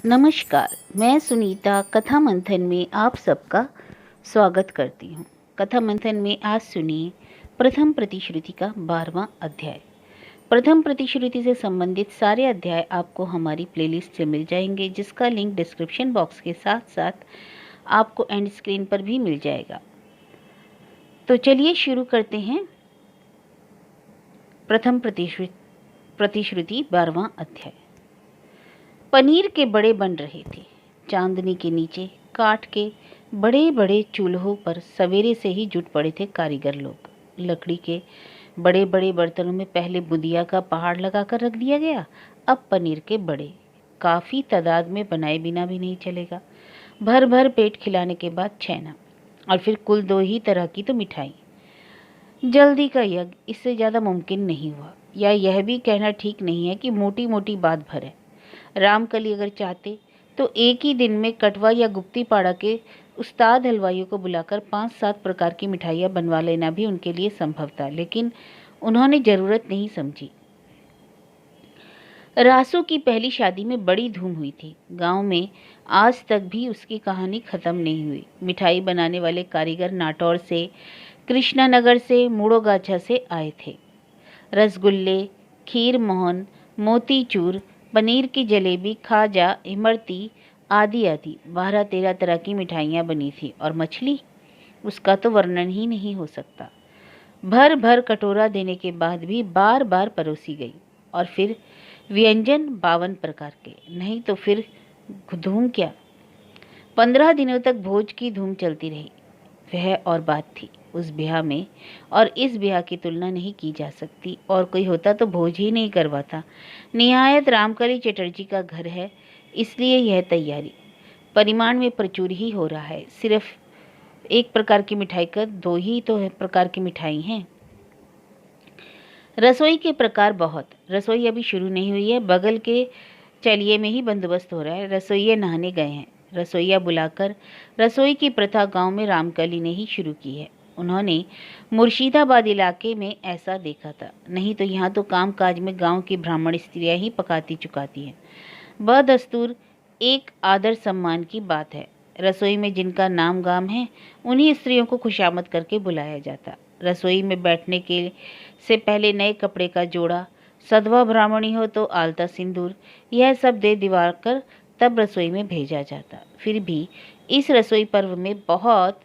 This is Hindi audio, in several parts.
नमस्कार, मैं सुनीता कथा मंथन में आप सबका स्वागत करती हूँ। कथा मंथन में आज सुनिए प्रथम प्रतिश्रुति का 12वां अध्याय। प्रथम प्रतिश्रुति से संबंधित सारे अध्याय आपको हमारी प्लेलिस्ट से मिल जाएंगे, जिसका लिंक डिस्क्रिप्शन बॉक्स के साथ साथ आपको एंड स्क्रीन पर भी मिल जाएगा। तो चलिए शुरू करते हैं प्रथम प्रतिश्रुति 12वां अध्याय। पनीर के बड़े बन रहे थे। चांदनी के नीचे काठ के बड़े बड़े चूल्हों पर सवेरे से ही जुट पड़े थे कारीगर लोग। लकड़ी के बड़े बड़े बर्तनों में पहले बुदिया का पहाड़ लगाकर रख दिया गया। अब पनीर के बड़े काफ़ी तादाद में बनाए बिना भी नहीं चलेगा। भर भर पेट खिलाने के बाद छैना, और फिर कुल 2 ही तरह की तो मिठाई। जल्दी का यज्ञ इससे ज़्यादा मुमकिन नहीं हुआ, या यह भी कहना ठीक नहीं है कि मोटी मोटी बात भर है। रामकली अगर चाहते तो एक ही दिन में कटवा या गुप्ती पाड़ा के उस्ताद हलवाइयों को बुलाकर 5-7 प्रकार की मिठाइयाँ बनवा लेना भी उनके लिए संभव था, लेकिन उन्होंने ज़रूरत नहीं समझी। रासू की पहली शादी में बड़ी धूम हुई थी। गांव में आज तक भी उसकी कहानी ख़त्म नहीं हुई। मिठाई बनाने वाले कारीगर नाटौर से, कृष्णानगर से, मुड़ोगाछा से आए थे। रसगुल्ले, खीर मोहन, मोतीचूर, पनीर की जलेबी, खाजा, इमरती आदि आदि 12-13 तरह की मिठाइयाँ बनी थी। और मछली, उसका तो वर्णन ही नहीं हो सकता। भर भर कटोरा देने के बाद भी बार बार परोसी गई। और फिर व्यंजन 52 प्रकार के, नहीं तो फिर धूम क्या। 15 दिनों तक भोज की धूम चलती रही। वह और बात थी। उस ब्याह में और इस ब्याह की तुलना नहीं की जा सकती। और कोई होता तो भोज ही नहीं करवाता। निहायत रामकली चटर्जी का घर है, इसलिए यह तैयारी परिमाण में प्रचुर ही हो रहा है। सिर्फ एक प्रकार की मिठाई का 2 ही तो प्रकार की मिठाई हैं। रसोई के प्रकार बहुत। रसोई अभी शुरू नहीं हुई है, बगल के चलिए में ही बंदोबस्त हो रहा है। रसोइये नहाने गए हैं। रसोइया बुलाकर रसोई की प्रथा गांव में रामकली ने ही शुरू की है। उन्होंने मुर्शिदाबाद इलाके में ऐसा देखा था, नहीं तो यहाँ तो काम काज में गांव की ब्राह्मण स्त्रियाँ ही पकाती चुकाती हैं। बदस्तूर एक आदर सम्मान की बात है। रसोई में जिनका नाम गाम है, उन्हीं स्त्रियों को खुशामद करके बुलाया जाता। रसोई में बैठने के से पहले नए कपड़े का जोड़ा, सधवा ब्राह्मणी हो तो आलता सिंदूर, यह सब दे दिवा कर तब रसोई में भेजा जाता। फिर भी इस रसोई पर्व में बहुत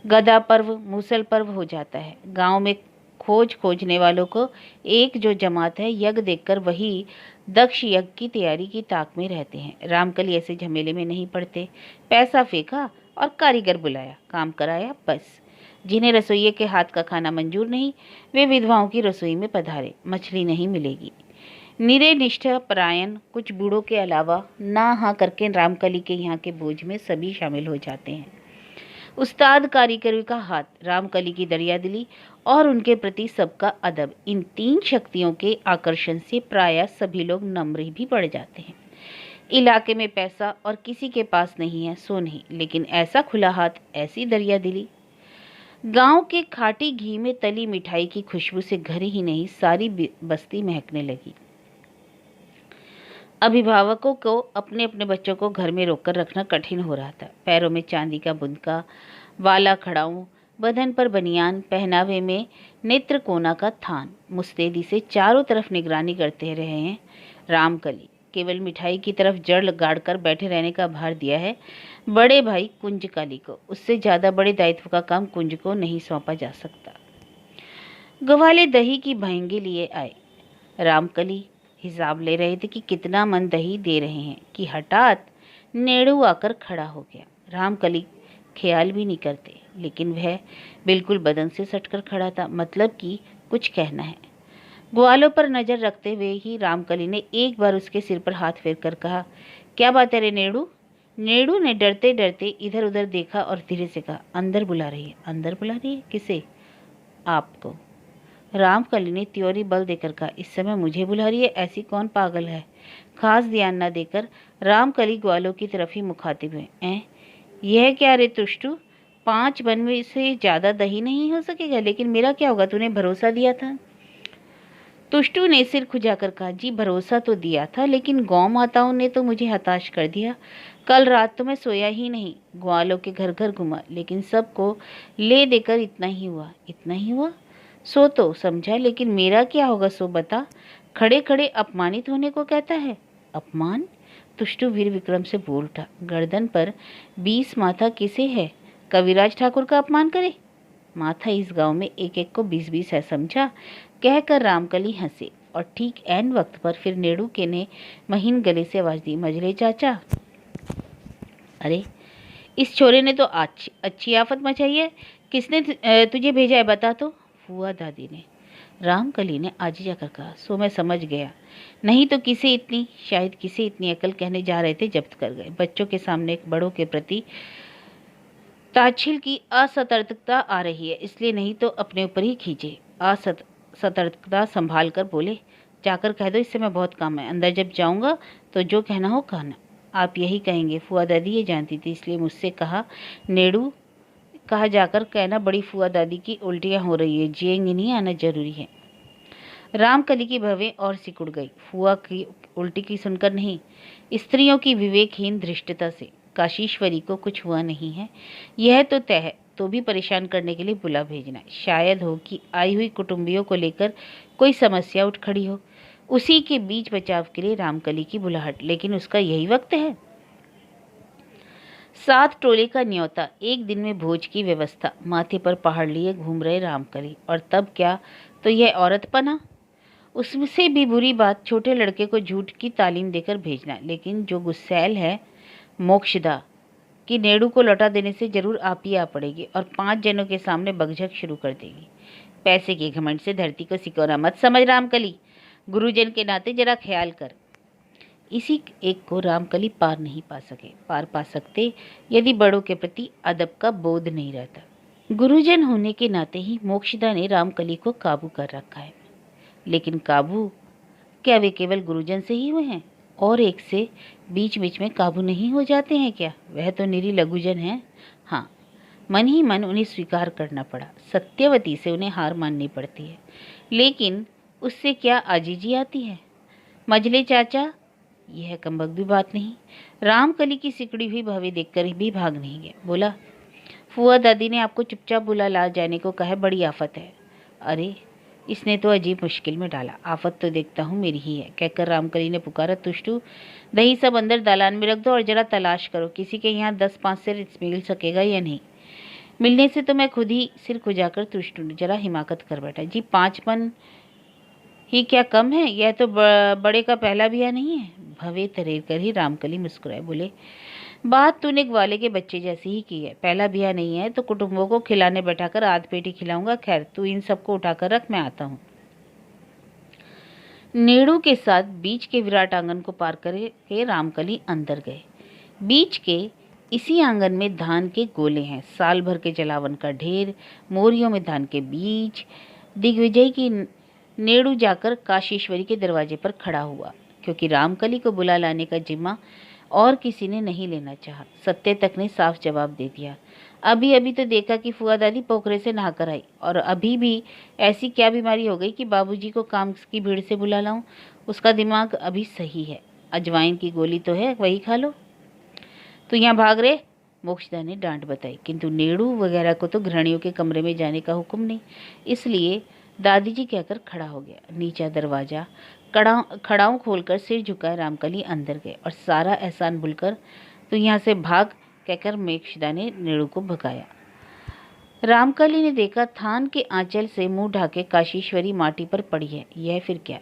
गदा पर्व, मूसल पर्व हो जाता है। गांव में खोजने वालों को एक जो जमात है, यज्ञ देखकर वही दक्ष यज्ञ की तैयारी की ताक में रहते हैं। रामकली ऐसे झमेले में नहीं पड़ते। पैसा फेंका और कारीगर बुलाया, काम कराया, बस। जिन्हें रसोइये के हाथ का खाना मंजूर नहीं, वे विधवाओं की रसोई में पधारे। मछली नहीं मिलेगी। निरे निष्ठा परायण कुछ बूढ़ों के अलावा ना हाँ करके रामकली के यहाँ के भोज में सभी शामिल हो जाते हैं। उस्ताद कारीगर का हाथ, रामकली की दरियादिली और उनके प्रति सबका अदब, इन 3 शक्तियों के आकर्षण से प्रायः सभी लोग नम्र भी पड़ जाते हैं। इलाके में पैसा और किसी के पास नहीं है सो नहीं, लेकिन ऐसा खुला हाथ, ऐसी दरियादिली। गांव के खाटी घी में तली मिठाई की खुशबू से घर ही नहीं, सारी बस्ती महकने लगी। अभिभावकों को अपने अपने बच्चों को घर में रोककर रखना कठिन हो रहा था। पैरों में चांदी का बुनका वाला खड़ाऊं, बदन पर बनियान, पहनावे में नेत्रकोना का थान, मुस्तैदी से चारों तरफ निगरानी करते रहे हैं। रामकली केवल मिठाई की तरफ जड़ गाड़कर बैठे रहने का भार दिया है बड़े भाई कुंजकाली को। उससे ज़्यादा बड़े दायित्व का काम कुंज को नहीं सौंपा जा सकता। ग्वाले दही की भयंगी लिए आए। रामकली हिसाब ले रहे थे कि कितना मन दही दे रहे हैं कि हठात नेड़ू आकर खड़ा हो गया। रामकली ख्याल भी नहीं करते, लेकिन वह बिल्कुल बदन से सटकर खड़ा था, मतलब कि कुछ कहना है। ग्वालों पर नजर रखते हुए ही रामकली ने एक बार उसके सिर पर हाथ फेर कर कहा, क्या बात है रे नेड़ू। नेड़ू ने डरते डरते इधर उधर देखा और धीरे से कहा, अंदर बुला रही है। अंदर बुला रही है? किसे? आपको। रामकली ने त्योरी बल देकर कहा, इस समय मुझे बुला रही है? ऐसी कौन पागल है? खास ध्यान न देकर रामकली ग्वालों की तरफ ही मुखातिब हुए। यह क्या रे तुष्टू, 5 बन में से ज़्यादा दही नहीं हो सकेगा, लेकिन मेरा क्या होगा? तूने भरोसा दिया था। तुष्टू ने सिर खुजाकर कहा, जी भरोसा तो दिया था, लेकिन गौ माताओं ने तो मुझे हताश कर दिया। कल रात तो मैं सोया ही नहीं, ग्वालों के घर घर घुमा, लेकिन सबको ले देकर इतना ही हुआ। इतना ही हुआ? सो तो समझा, लेकिन मेरा क्या होगा सो बता। खड़े खड़े अपमानित होने को कहता है। अपमान? तुष्टू वीर विक्रम से बोल उठा, गर्दन पर 20 माथा किसे है? कविराज ठाकुर का अपमान करे? माथा इस गांव में एक एक को 20-20 है, समझा? कहकर रामकली हंसे और ठीक ऐन वक्त पर फिर नेड़ू के ने महीन गले से आवाज दी, मझले चाचा। अरे इस छोरे ने तो अच्छी आफत मचाई है। किसने तुझे भेजा है, बता तो। फुआ दादी ने। रामकली ने आज जाकर कहा, सो मैं समझ गया। नहीं तो शायद किसे इतनी अकल कहने जा रहे थे, जब्त कर गए। बच्चों के सामने बड़ों के प्रति ताच्छील की असतर्कता आ रही है, इसलिए नहीं तो अपने ऊपर ही खींचे। सतर्कता संभाल कर बोले, जाकर कह दो इससे मैं बहुत काम है। अंदर जब जाऊंगा तो जो कहना हो कहना। आप यही कहेंगे? फुआ दादी ये जानती थी, इसलिए मुझसे कहा। नेड़ू कहा जाकर कहना, बड़ी फुआ दादी की उल्टियां हो रही है, जिएंगे नहीं, आना जरूरी है। रामकली की भवें और सिकुड़ गई। फुआ की उल्टी की सुनकर नहीं, स्त्रियों की विवेकहीन धृष्टता से। काशीश्वरी को कुछ हुआ नहीं है, यह तो तय है, तो भी परेशान करने के लिए बुला भेजना। शायद हो कि आई हुई कुटुंबियों को लेकर कोई समस्या उठ खड़ी हो, उसी के बीच बचाव के लिए रामकली की बुलाहट। लेकिन उसका यही वक्त है। 7 टोले का न्योता, एक दिन में भोज की व्यवस्था, माथे पर पहाड़ लिए घूम रहे रामकली। और तब क्या तो यह औरत पना। उससे भी बुरी बात, छोटे लड़के को झूठ की तालीम देकर भेजना। लेकिन जो गुस्सैल है मोक्षदा कि नेड़ू को लौटा देने से जरूर आप ही आ पड़ेगी और 5 जनों के सामने बकझक शुरू कर देगी। पैसे के घमंड से धरती को सिकोना मत समझ रामकली, गुरुजन के नाते जरा ख्याल कर। इसी एक को रामकली पार पा सकते यदि बड़ों के प्रति अदब का बोध नहीं रहता। गुरुजन होने के नाते ही मोक्षदा ने रामकली को काबू कर रखा है। लेकिन काबू क्या वे केवल गुरुजन से ही हुए हैं? और एक से बीच बीच में काबू नहीं हो जाते हैं क्या? वह तो निरी लघुजन है। हाँ, मन ही मन उन्हें स्वीकार करना पड़ा। सत्यवती से उन्हें हार माननी पड़ती है, लेकिन उससे क्या आजीजी आती है? मजले चाचा, यह कमबख्त बात नहीं। रामकली की सिकड़ी हुई भवें देखकर भी भाग नहीं गया। बोला, फुआ दादी ने आपको चुपचाप बुला ला जाने को कहा है, बड़ी आफत है। अरे इसने तो अजीब मुश्किल में डाला। आफत तो देखता हूँ मेरी ही है, कहकर रामकली ने पुकारा, तुष्टू दही सब अंदर दालान में रख दो और जरा तलाश करो, किसी के यहाँ 10-5 सिर मिल सकेगा या नहीं। मिलने से तो मैं खुद ही सिर खुजाकर तुष्टू ने जरा हिमाकत कर बैठा। जी 5 मन ही क्या कम है? यह तो बड़े का पहला बिया नहीं है। भवे तरेर कर ही रामकली मुस्कुराए, बोले, बात तूने ग्वाले के बच्चे जैसी ही की है। पहला बिया नहीं है तो कुटुंबों को खिलाने बैठाकर आध पेटी खिलाऊंगा। खैर तू इन सबको उठाकर रख, मैं आता हूँ। नेड़ू के साथ बीच के विराट आंगन को पार करके रामकली अंदर गए। बीच के इसी आंगन में धान के गोले हैं, साल भर के जलावन का ढेर, मोरियों में धान के बीज। दिग्विजय की नेड़ू जाकर काशीश्वरी के दरवाजे पर खड़ा हुआ, क्योंकि रामकली को बुला लाने का जिम्मा और किसी ने नहीं लेना चाहा। सत्य तक ने साफ जवाब दे दिया, अभी अभी तो देखा कि फुआ दादी पोखरे से नहाकर आई, और अभी भी ऐसी क्या बीमारी हो गई कि बाबूजी को काम की भीड़ से बुला लाऊं? उसका दिमाग अभी सही है, अजवाइन की गोली तो है, वही खा लो। तो यहाँ भाग रहे? मोक्षदा ने डांट बताई, किंतु नेड़ू वगैरह को तो गृहणियों के कमरे में जाने का हुक्म नहीं, इसलिए दादी जी कहकर खड़ा हो गया। नीचा दरवाजा खड़ाऊं खोलकर सिर झुकाए रामकली अंदर गए और सारा एहसान भूलकर तो यहाँ से भाग कहकर मोक्षदा ने नेड़ू को भगाया। रामकली ने देखा थान के आंचल से मुंह ढाके काशीश्वरी माटी पर पड़ी है। यह फिर क्या?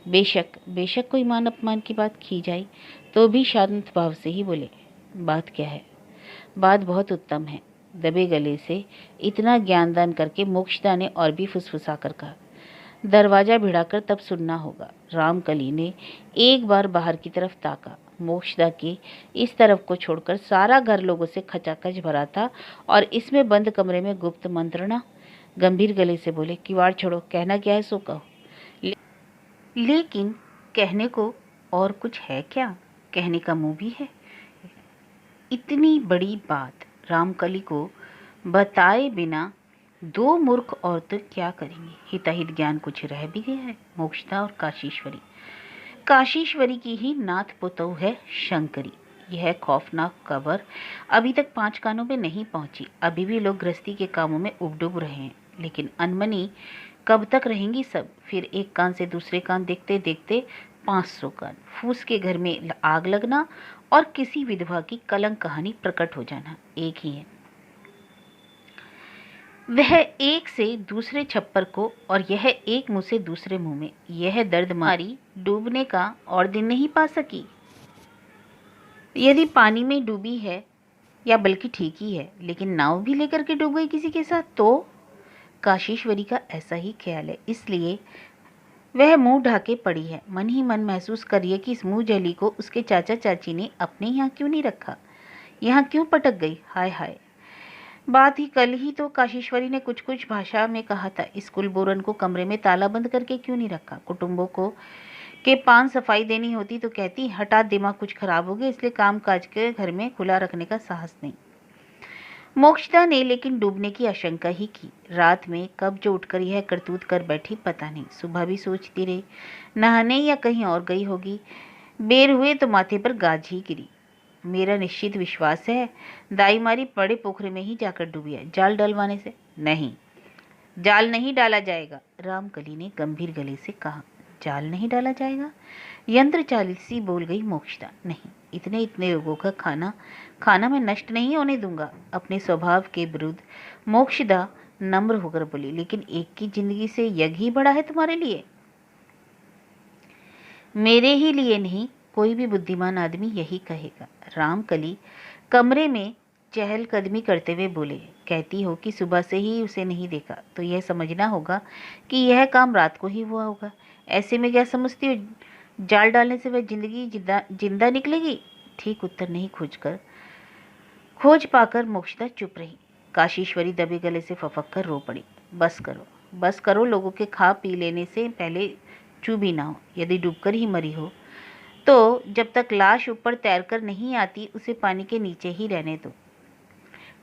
बेशक कोई मान अपमान की बात की जाए तो भी शांत भाव से ही बोले, बात क्या है? बात बहुत उत्तम है। दबे गले से इतना ज्ञानदान करके मोक्षदा ने और भी फुसफुसा कर कहा, दरवाजा भिड़ाकर तब सुनना होगा। रामकली ने एक बार बाहर की तरफ ताका। मोक्षदा के इस तरफ को छोड़कर सारा घर लोगों से खचाखच भरा था और इसमें बंद कमरे में गुप्त मंत्रणा। गंभीर गले से बोले, किवाड़ छोड़ो, कहना क्या है सो कहो। लेकिन कहने को और कुछ है क्या? कहने का मुंह भी है? इतनी बड़ी बात रामकली को बताए बिना दो मूर्ख औरतें क्या करेंगी? हिताहित ज्ञान कुछ रह भी गया है? मोक्षदा और काशीश्वरी। काशीश्वरी की ही नाथ पुतौ है शंकरी। यह खौफनाक खबर अभी तक 5 कानों में नहीं पहुंची। अभी भी लोग गृहस्थी के कामों में उबडुब रहे हैं, लेकिन अनमनी कब तक रहेंगी सब? फिर एक कान से दूसरे कान देखते देखते 500 कान, फूस के घर में आग लगना और किसी विधवा की कलंक कहानी प्रकट हो जाना एक ही है। वह एक से दूसरे छप्पर को और यह एक मुंह से दूसरे मुंह में। यह दर्द मारी डूबने का और दिन नहीं पा सकी। यदि पानी में डूबी है, या बल्कि ठीक ही है, लेकिन नाव भी लेकर के डूब गई किसी के साथ, तो काशीश्वरी का ऐसा ही ख्याल है। इसलिए वह मुंह ढाके पड़ी है। मन ही मन महसूस करिए कि इस मुंह जली को उसके चाचा चाची ने अपने यहाँ क्यों नहीं रखा, यहाँ क्यों पटक गई? हाय हाय। बात ही कल ही तो काशीश्वरी ने कुछ कुछ भाषा में कहा था, स्कूल बोरन को कमरे में ताला बंद करके क्यों नहीं रखा? कुटुंबों को के पान सफाई देनी होती तो कहती हठात दिमाग कुछ खराब हो गया, इसलिए काम काज के घर में खुला रखने का साहस नहीं। मोक्षदा ने लेकिन डूबने की आशंका ही की। रात में कब जो उठकर यह करतूत कर बैठी पता नहीं। सुबह भी सोचती रही, नहाने या कहीं और गई होगी। बेर हुए तो माथे पर गाज ही गिरी। मेरा निश्चित विश्वास है दाई मारी बड़े पोखरे में ही जाकर डूबी है, जाल डलवाने से। नहीं, जाल नहीं डाला जाएगा, रामकली ने गंभीर गले से कहा। जाल नहीं डाला जाएगा? यंत्र चालित सी बोल गई मोक्षदा। नहीं, इतने इतने लोगों का खाना मैं नष्ट नहीं होने दूंगा। अपने स्वभाव के विरुद्ध मोक्षदा नम्र होकर बोली, लेकिन एक की जिंदगी से यज्ञ ही बड़ा है तुम्हारे लिए। मेरे ही लिए नहीं, कोई भी बुद्धिमान आदमी यही कहेगा। रामकली कमरे में चहलकदमी करते हुए बोले, कहती हो कि सुबह से ही उसे नहीं देखा, तो यह समझना होगा कि यह काम रात को ही हुआ होगा। ऐसे में क्या समझती हो, जाल डालने से वह जिंदगी जिंदा निकलेगी? ठीक उत्तर नहीं खोज पाकर मोक्षदा चुप रही। काशीश्वरी दबे गले से फफक कर रो पड़ी। बस करो, लोगों के खा पी लेने से पहले चूप भी ना हो। यदि डूबकर ही मरी हो तो जब तक लाश ऊपर तैरकर नहीं आती उसे पानी के नीचे ही रहने दो।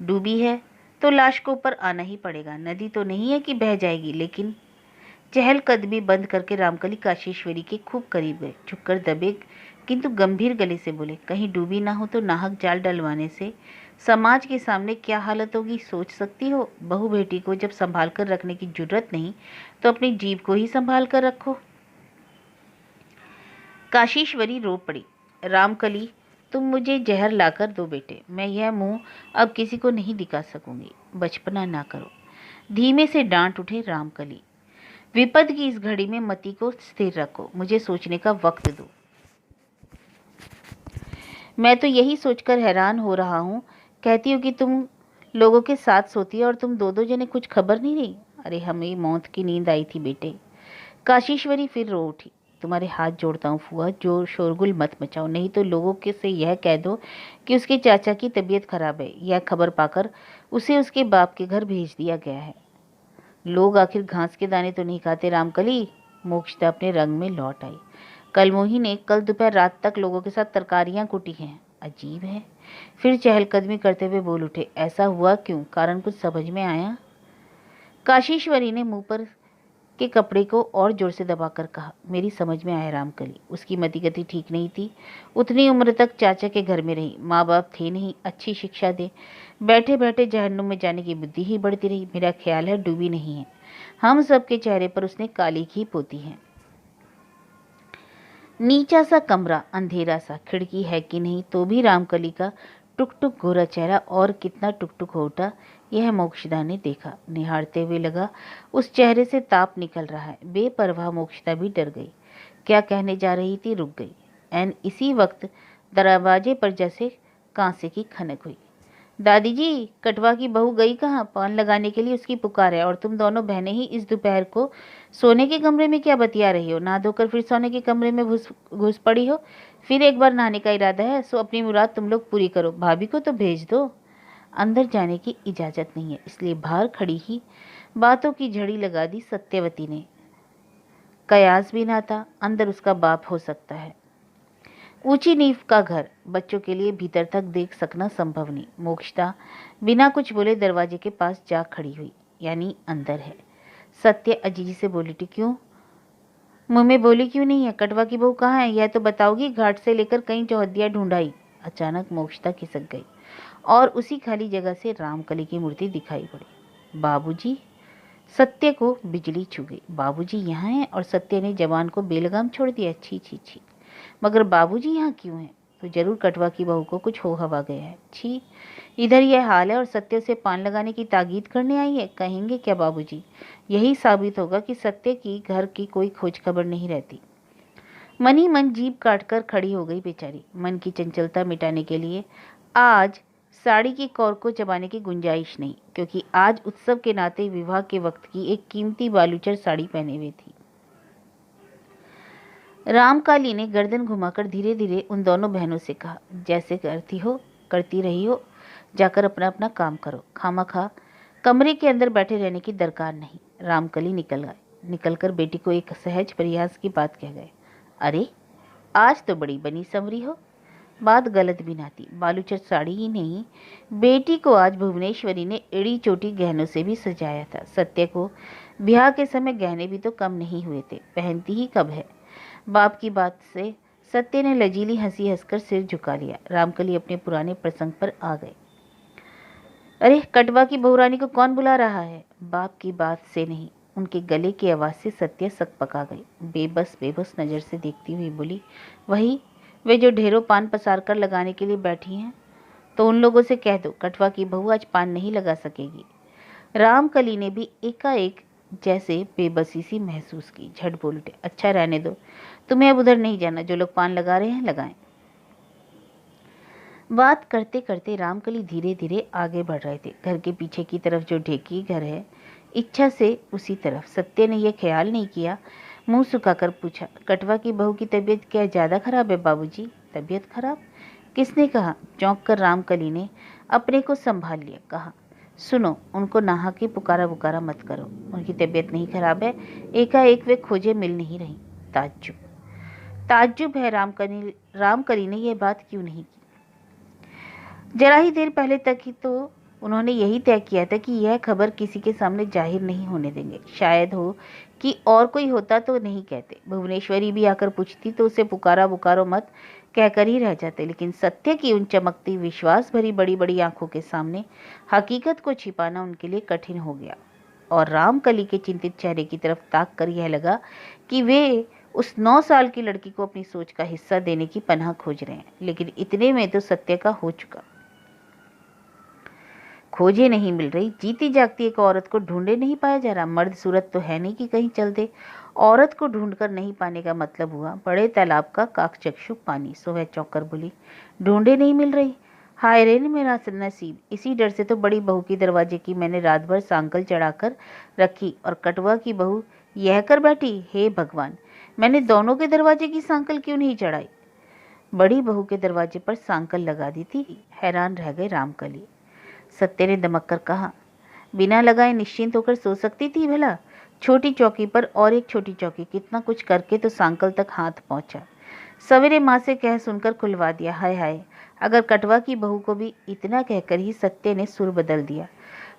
डूबी है तो लाश को ऊपर आना ही पड़ेगा। नदी तो नहीं है कि बह जाएगी। लेकिन चहलकदमी बंद करके रामकली काशीश्वरी के खूब करीब गए। झुककर दबे किंतु गंभीर गले से बोले, कहीं डूबी ना हो तो नाहक जाल डलवाने से समाज के सामने क्या हालत होगी, सोच सकती हो? बहू बेटी को जब संभाल कर रखने की जरूरत नहीं तो अपनी जीभ को ही संभाल कर रखो। काशीश्वरी रो पड़ी। रामकली, तुम मुझे जहर लाकर दो बेटे, मैं यह मुंह अब किसी को नहीं दिखा सकूंगी। बचपना ना करो, धीमे से डांट उठे रामकली। विपद की इस घड़ी में मति को स्थिर रखो, मुझे सोचने का वक्त दो। मैं तो यही सोचकर हैरान हो रहा हूँ, कहती हो कि तुम लोगों के साथ सोती है और तुम दो जने कुछ खबर नहीं रही। अरे हमें मौत की नींद आई थी बेटे। काशीश्वरी फिर रो उठी। तुम्हारे हाथ जोड़ता हूँ फुआ, जो शोरगुल मत मचाओ, नहीं तो लोगों के से यह कह दो कि उसके चाचा की तबीयत खराब है। यह खबर पाकर उसे उसके बाप के घर भेज दिया गया है। लोग आखिर घास के दाने तो नहीं खाते रामकली। मोक्षदा अपने रंग में लौट आई। कलमोही ने कल दोपहर रात तक लोगों के साथ तरकारियां कूटी हैं। अजीब है। फिर चहलकदमी करते हुए बोल उठे, ऐसा हुआ क्यों? कारण कुछ समझ में आया? काशीश्वरी ने मुंह पर के कपड़े को और जोर से दबाकर कहा, मेरी समझ में आया रामकली। उसकी मति गति ठीक नहीं थी। उतनी उम्र तक चाचा के घर में रही, माँ बाप थे नहीं अच्छी शिक्षा दे, बैठे बैठे जहन्नुम में जाने की बुद्धि ही बढ़ती रही। मेरा ख्याल है डूबी नहीं है। हम सबके चेहरे पर उसने काली ही पोती है। नीचा सा कमरा, अंधेरा सा, खिड़की है कि नहीं तो भी रामकली का टुक टुक गोरा चेहरा और कितना टुक टुक हो उठा, यह मोक्षदा ने देखा। निहारते हुए लगा उस चेहरे से ताप निकल रहा है। बेपरवाह मोक्षदा भी डर गई। क्या कहने जा रही थी, रुक गई। एन इसी वक्त दरवाजे पर जैसे कांसे की खनक हुई। दादी जी, कटवा की बहू गई कहाँ? पान लगाने के लिए उसकी पुकार है। और तुम दोनों बहनें ही इस दोपहर को सोने के कमरे में क्या बतिया रही हो? नहा धोकर फिर सोने के कमरे में घुस पड़ी हो। फिर एक बार नहाने का इरादा है, सो अपनी मुराद तुम लोग पूरी करो। भाभी को तो भेज दो। अंदर जाने की इजाजत नहीं है, इसलिए बाहर खड़ी ही बातों की झड़ी लगा दी सत्यवती ने। कयास भी ना था, अंदर उसका बाप हो सकता है। ऊंची नींव का घर, बच्चों के लिए भीतर तक देख सकना संभव नहीं। मोक्षदा बिना कुछ बोले दरवाजे के पास जा खड़ी हुई। यानी अंदर है। सत्य अजीजी से बोली, क्यों मुंह में बोली क्यों नहीं है? कटवा की बहू कहाँ है, यह तो बताओगी? घाट से लेकर कई चौहद्दियाँ ढूंढाई। अचानक मोक्षता खिसक गई और उसी खाली जगह से रामकली की मूर्ति दिखाई पड़ी। बाबूजी! सत्य को बिजली छू गई। बाबूजी यहाँ हैं? और सत्य ने जवान को बेलगाम छोड़ दिया। छी छी छी, मगर बाबूजी यहाँ क्यों हैं? तो जरूर कटवा की बहू को कुछ हो हवा गया है। छी, इधर यह हाल है और सत्य से पान लगाने की ताकीद करने आई है। कहेंगे क्या बाबूजी? यही साबित होगा कि सत्य की घर की कोई खोज खबर नहीं रहती। मन ही मन जीभ काटकर खड़ी हो गई बेचारी। मन की चंचलता मिटाने के लिए आज साड़ी की कौर को चबाने की गुंजाइश नहीं, क्योंकि आज उत्सव के नाते विवाह के वक्त की एक कीमती बालूचर साड़ी पहने हुए थी। रामकाली ने गर्दन घुमाकर धीरे धीरे उन दोनों बहनों से कहा, जैसे करती रही हो, जाकर अपना अपना काम करो। खामखा कमरे के अंदर बैठे रहने की दरकार नहीं। रामकली निकल गए। निकलकर बेटी को एक सहज प्रयास की बात कह गए, अरे आज तो बड़ी बनी संवरी हो। बात गलत भी ना थी। बालूचर साड़ी ही नहीं, बेटी को आज भुवनेश्वरी ने एड़ी चोटी गहनों से भी सजाया था। सत्य को ब्याह के समय गहने भी तो कम नहीं हुए थे, पहनती ही कब है। बाप की बात से सत्य ने लजीली हंसी हंसकर सिर झुका लिया। रामकली अपने पुराने प्रसंग पर आ गए। अरे कटवा की बहुरानी को कौन बुला रहा है? बाप की बात से नहीं, उनके गले की आवाज़ से सत्य सकपका गई। बेबस नज़र से देखती हुई बोली, वही वे जो ढेरों पान पसार कर लगाने के लिए बैठी हैं। तो उन लोगों से कह दो कटवा की बहू आज पान नहीं लगा सकेगी। रामकली ने भी एकाएक जैसे बेबसी सी महसूस की। झट बोल उठे, अच्छा रहने दो, तुम्हें अब उधर नहीं जाना। जो लोग पान लगा रहे हैं लगाएं। बात करते करते रामकली धीरे धीरे आगे बढ़ रहे थे। घर के पीछे की तरफ जो ढेकी घर है, इच्छा से उसी तरफ। सत्य ने यह ख्याल नहीं किया। मुंह सुखाकर पूछा, कटवा की बहू की तबीयत क्या ज़्यादा खराब है बाबूजी? तबीयत खराब? किसने कहा? चौंक कर रामकली ने अपने को संभाल लिया। कहा, सुनो, उनको नहा के पुकारा बुकारा मत करो। उनकी तबीयत नहीं खराब है, एकाएक वे खोजे मिल नहीं रही। ताज्जुब है रामकली ने यह बात क्यों नहीं की। जरा ही देर पहले तक ही तो उन्होंने यही तय किया था कि यह खबर किसी के सामने जाहिर नहीं होने देंगे। शायद हो कि और कोई होता तो नहीं कहते। भुवनेश्वरी भी आकर पूछती तो उसे पुकारा बुकारो मत कहकर ही रह जाते। लेकिन सत्य की उन चमकती विश्वास भरी बड़ी बड़ी आंखों के सामने हकीकत को छिपाना उनके लिए कठिन हो गया। और रामकली के चिंतित चेहरे की तरफ ताक कर यह लगा कि वे उस 9 साल की लड़की को अपनी सोच का हिस्सा देने की पनाह खोज रहे हैं। लेकिन इतने में तो सत्य का हो चुका। खोजे नहीं मिल रही, जीती जागती एक औरत को ढूंढे नहीं पाया जा रहा। मर्द सूरत तो है नहीं कि कहीं चल दे। औरत को ढूंढकर नहीं पाने का मतलब हुआ बड़े तालाब का काकचक्षु पानी। सो वह चौंककर बोली, ढूंढे नहीं मिल रही? हाय रे मेरा नसीब। इसी डर से तो बड़ी बहू की दरवाजे की मैंने रात भर सांकल चढ़ाकर रखी और कटवा की बहू यह कर बैठी। हे भगवान, मैंने दोनों के दरवाजे की सांकल क्यों नहीं चढ़ाई? बड़ी बहू के दरवाजे पर सांकल लगा दी थी। हैरान रह गए रामकली। सत्य ने दमक कर कहा, बिना लगाए निश्चिंत होकर सो सकती थी भला? छोटी चौकी पर और एक छोटी चौकी, कितना कुछ करके तो सांकल तक हाथ पहुंचा। सवेरे माँ से कह सुनकर खुलवा दिया। हाय हाय, अगर कटवा की बहू को भी इतना कहकर ही सत्य ने सुर बदल दिया।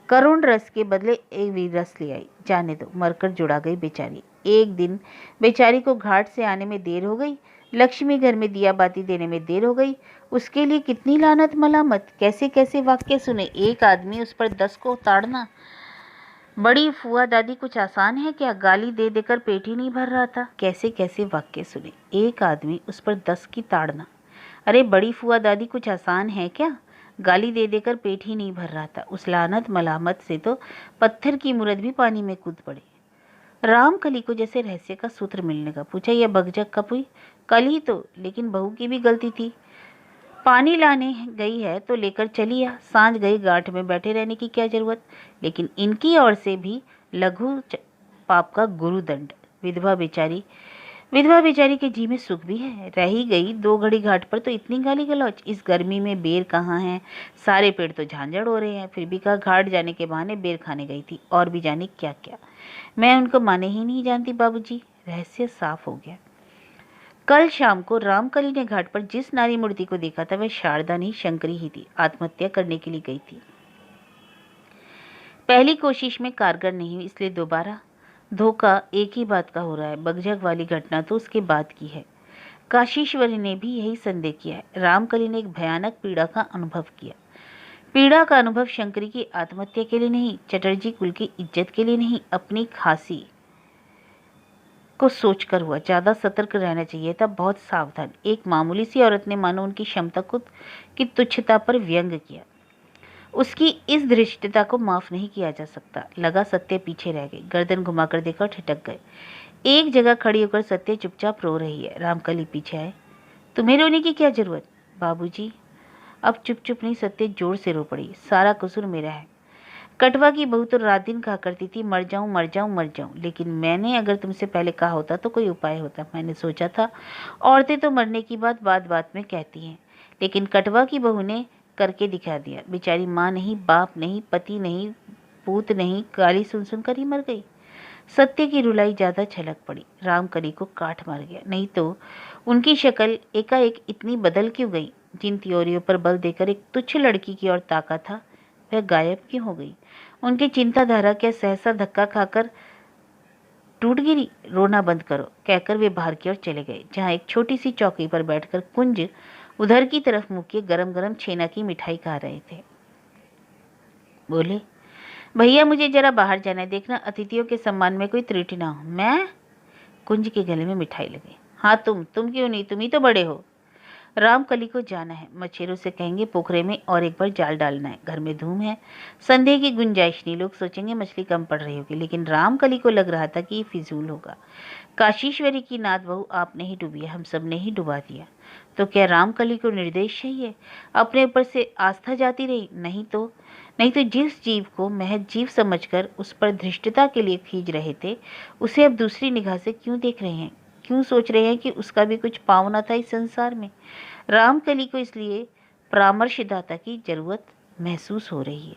करुण रस के बदले एक वीर रस ले आई। जाने दो, मरकर जुड़ा गई बेचारी। एक दिन बेचारी को घाट से आने में देर हो गई, लक्ष्मी घर में दिया बाती देने में देर हो गई। उसके लिए कितनी लानत मलामत, कैसे कैसे वाक्य सुने। एक आदमी उस पर 10 को ताड़ना। बड़ी फुआ दादी कुछ आसान है क्या? गाली दे देकर पेट ही नहीं भर रहा था। कैसे कैसे वाक्य सुने। एक आदमी उस पर 10 की ताड़ना। अरे बड़ी फुआ दादी कुछ आसान है क्या? गाली दे देकर पेट ही नहीं भर रहा था। उस लानत मलामत से तो पत्थर की मूरत भी पानी में कूद पड़े। रामकली को जैसे रहस्य का सूत्र मिलने का। पूछा, यह भगजग कब हुई? कल ही तो, लेकिन बहू की भी गलती थी। पानी लाने गई है तो लेकर चली आ। सांझ गई, गांठ में बैठे रहने की क्या जरूरत? लेकिन इनकी ओर से भी लघु पाप का गुरुदंड। विधवा बेचारी के जी में सुख भी है। रह ही गई 2 घड़ी घाट पर तो इतनी गाली गलौच। इस गर्मी में बेर कहाँ है? सारे पेड़ तो झांझड़ हो रहे हैं। फिर भी कहा घाट जाने के बहाने बेर खाने गई थी। और भी जाने क्या क्या। मैं उनको माने ही नहीं जानती बाबूजी। रहस्य साफ हो गया। कल शाम को रामकली ने घाट पर जिस नारी मूर्ति को देखा था वह शारदा नहीं शंकरी ही थी। आत्महत्या करने के लिए गई थी। पहली कोशिश में कारगर नहीं हुई, इसलिए दोबारा धोखा एक ही बात का हो रहा है। बगझक वाली घटना तो उसके बाद की है। काशीश्वरी ने भी यही संदेह किया है। रामकली ने एक भयानक पीड़ा का अनुभव किया। पीड़ा का अनुभव शंकरी की आत्महत्या के लिए नहीं, चटर्जी कुल की इज्जत के लिए नहीं, अपनी खांसी को सोचकर हुआ। ज्यादा सतर्क रहना चाहिए था, बहुत सावधान। एक मामूली सी औरत ने मानो उनकी क्षमता की तुच्छता पर व्यंग किया। उसकी इस धृष्टता को माफ नहीं किया जा सकता। लगा सत्य पीछे रह गई। गर्दन घुमाकर देखा और ठिठक गए। एक जगह खड़ी होकर सत्य चुपचाप रो रही है। रामकली पीछे आए। तुम्हें रोने की क्या जरूरत? बाबूजी। अब चुप चुप नहीं, सत्य जोर से रो पड़ी। सारा कसूर मेरा है। कटवा की बहू तो रात दिन कहा करती थी, मर जाऊं मर जाऊं मर जाऊं। लेकिन मैंने अगर तुमसे पहले कहा होता तो कोई उपाय होता। मैंने सोचा था, औरतें तो मरने की बात बात बात में कहती हैं, लेकिन कटवा की बहू ने करके दिखा दिया। बेचारी माँ नहीं, बाप नहीं, पति नहीं, पूत नहीं, गाली सुन सुनकर ही मर गई। सत्य की रुलाई ज्यादा छलक पड़ी। रामकली को काठ मार गया। नहीं तो उनकी शक्ल एकाएक इतनी बदल क्यों गई? जिन त्योरियों पर बल देकर एक तुच्छ लड़की की ओर ताका था, वह गायब क्यों हो गई? उनकी चिंताधारा क्या सहसा धक्का खाकर टूट गिरी? रोना बंद करो, कहकर वे बाहर की ओर चले गए, जहां एक छोटी सी चौकी पर बैठकर कुंज उधर की तरफ मुंह किए गरम गरम छेना की मिठाई खा रहे थे। बोले, भैया मुझे जरा बाहर जाना है, देखना अतिथियों के सम्मान में कोई त्रुटि ना हो। मैं? कुंज के गले में मिठाई लगी। हाँ तुम क्यों नहीं, तुम ही तो बड़े हो। रामकली को जाना है। मछेरों से कहेंगे पोखरे में और एक बार जाल डालना है। घर में धूम है, संदेह की गुंजाइश नहीं। लोग सोचेंगे मछली कम पड़ रही होगी, लेकिन रामकली को लग रहा था कि ये फिजूल होगा। काशीश्वरी की नात बहू आपने ही डूबी है, हम सब ने ही डुबा दिया। तो क्या रामकली को निर्देश चाहिए? अपने ऊपर से आस्था जाती रही? नहीं तो जिस जीव को महज जीव समझकर उस पर धृष्टता के लिए खींच रहे थे, उसे अब दूसरी निगाह से क्यों देख रहे हैं? क्यों सोच रहे हैं कि उसका भी कुछ पाँव न था इस संसार में? रामकली को इसलिए परामर्शदाता की जरूरत महसूस हो रही है।